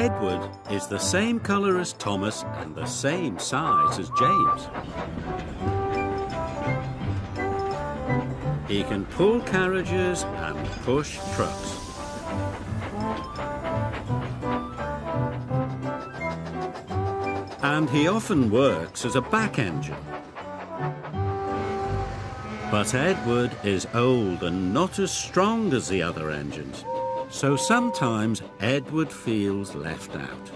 Edward is the same colour as Thomas and the same size as James. He can pull carriages and push trucks. And he often works as a back engine. But Edward is old and not as strong as the other engines, so sometimes Edward feels left out.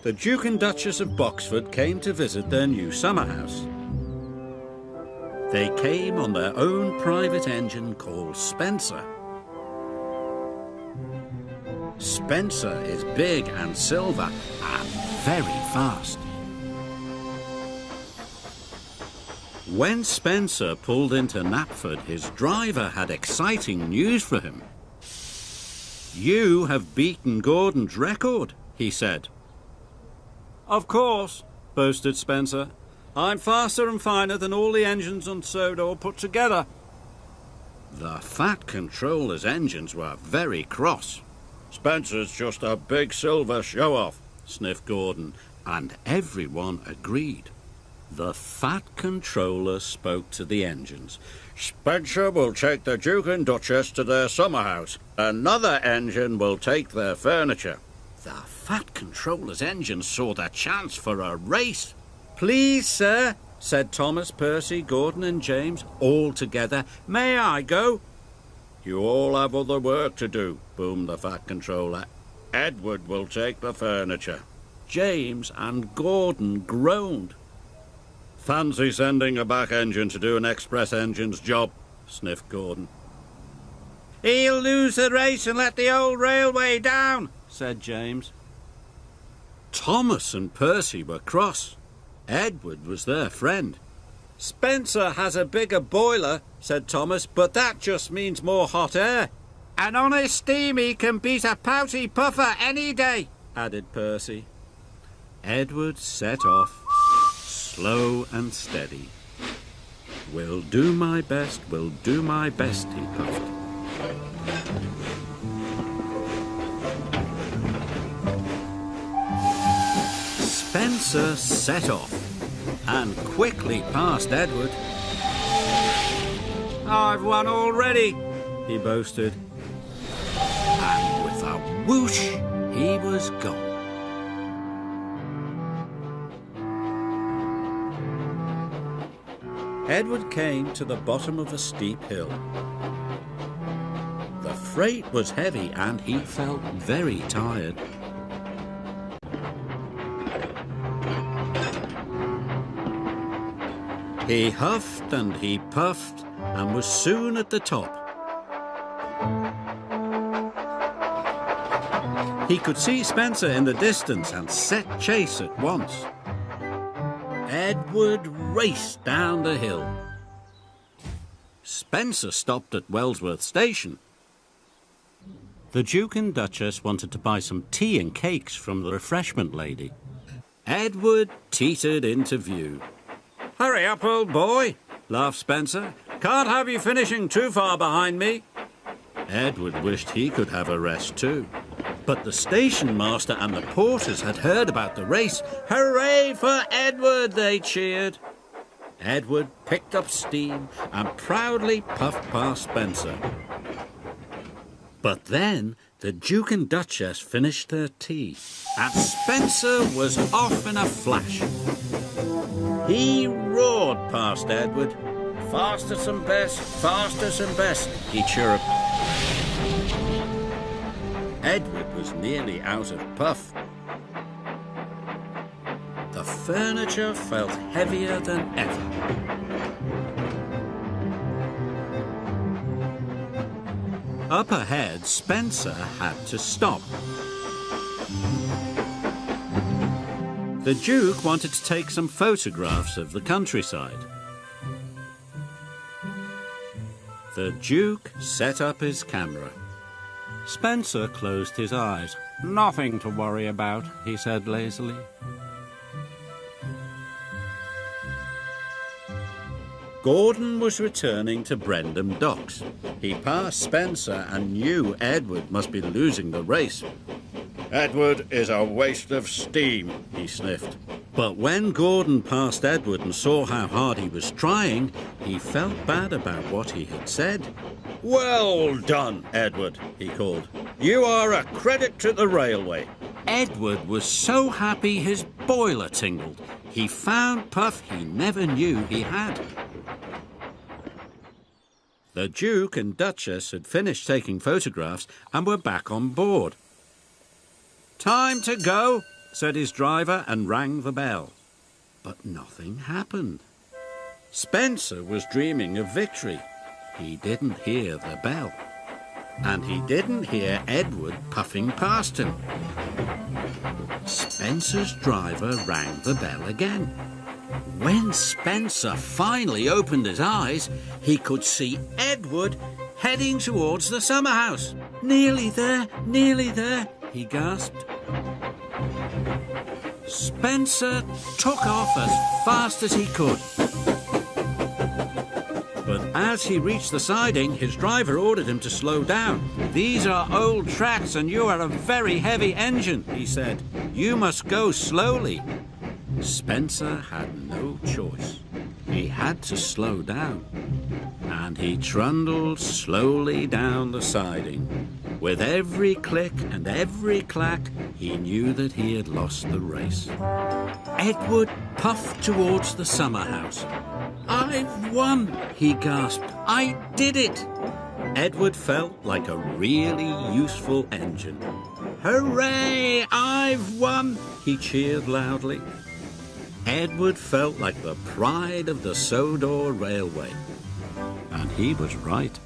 The Duke and Duchess of Boxford came to visit their new summer house. They came on their own private engine called Spencer. Spencer is big and silver and very fast. When Spencer pulled into Knapford, his driver had exciting news for him. "You have beaten Gordon's record," he said. "Of course," boasted Spencer. "I'm faster and finer than all the engines on Sodor put together." The Fat Controller's engines were very cross. "Spencer's just a big silver show-off," sniffed Gordon, and everyone agreed. The Fat Controller spoke to the engines. "Spencer will take the Duke and Duchess to their summer house. Another engine will take their furniture." The Fat Controller's engines saw the chance for a race. "Please, sir," said Thomas, Percy, Gordon and James, all together. "May I go?" "You all have other work to do," boomed the Fat Controller. "Edward will take the furniture." James and Gordon groaned. "Fancy sending a back engine to do an express engine's job," sniffed Gordon. "He'll lose the race and let the old railway down," said James. Thomas and Percy were cross. Edward was their friend. "Spencer has a bigger boiler," said Thomas, "but that just means more hot air." "And on his steam he can beat a pouty puffer any day," added Percy. Edward set off, slow and steady. "Will do my best, will do my best," he puffed. Spencer set off and quickly passed Edward. "I've won already," he boasted. And with a whoosh, he was gone. Edward came to the bottom of a steep hill. The freight was heavy and he felt very tired. He huffed and he puffed and was soon at the top. He could see Spencer in the distance and set chase at once. Edward raced down the hill. Spencer stopped at Wellsworth Station. The Duke and Duchess wanted to buy some tea and cakes from the refreshment lady. Edward teetered into view. "Hurry up, old boy," laughed Spencer. "Can't have you finishing too far behind me." Edward wished he could have a rest too. But the station master and the porters had heard about the race. "Hooray for Edward!" they cheered. Edward picked up steam and proudly puffed past Spencer. But then the Duke and Duchess finished their tea, and Spencer was off in a flash. He roared past Edward. "Fastest and best," he chirruped. Edward was nearly out of puff. The furniture felt heavier than ever. Up ahead, Spencer had to stop. The Duke wanted to take some photographs of the countryside. The Duke set up his camera. Spencer closed his eyes. "Nothing to worry about," he said lazily. Gordon was returning to Brendam Docks. He passed Spencer and knew Edward must be losing the race. Edward is a waste of steam, he sniffed. But when Gordon passed Edward and saw how hard he was trying, he felt bad about what he had said. Well done, Edward, he called. You are a credit to the railway. Edward was so happy his boiler tingled. He found puff he never knew he had. The Duke and Duchess had finished taking photographs and were back on board. "Time to go," said his driver and rang the bell. But nothing happened. Spencer was dreaming of victory. He didn't hear the bell. And he didn't hear Edward puffing past him. Spencer's driver rang the bell again. When Spencer finally opened his eyes, he could see Edward heading towards the summer house. Nearly there, he gasped. Spencer took off as fast as he could. But as he reached the siding, his driver ordered him to slow down. "These are old tracks and you are a very heavy engine," he said. "You must go slowly." Spencer had no choice. He had to slow down. And he trundled slowly down the siding. With every click and every clack, he knew that he had lost the race. Edward puffed towards the summer house. "I've won," he gasped. "I did it." Edward felt like a really useful engine. "Hooray! I've won!" he cheered loudly. Edward felt like the pride of the Sodor Railway. And he was right.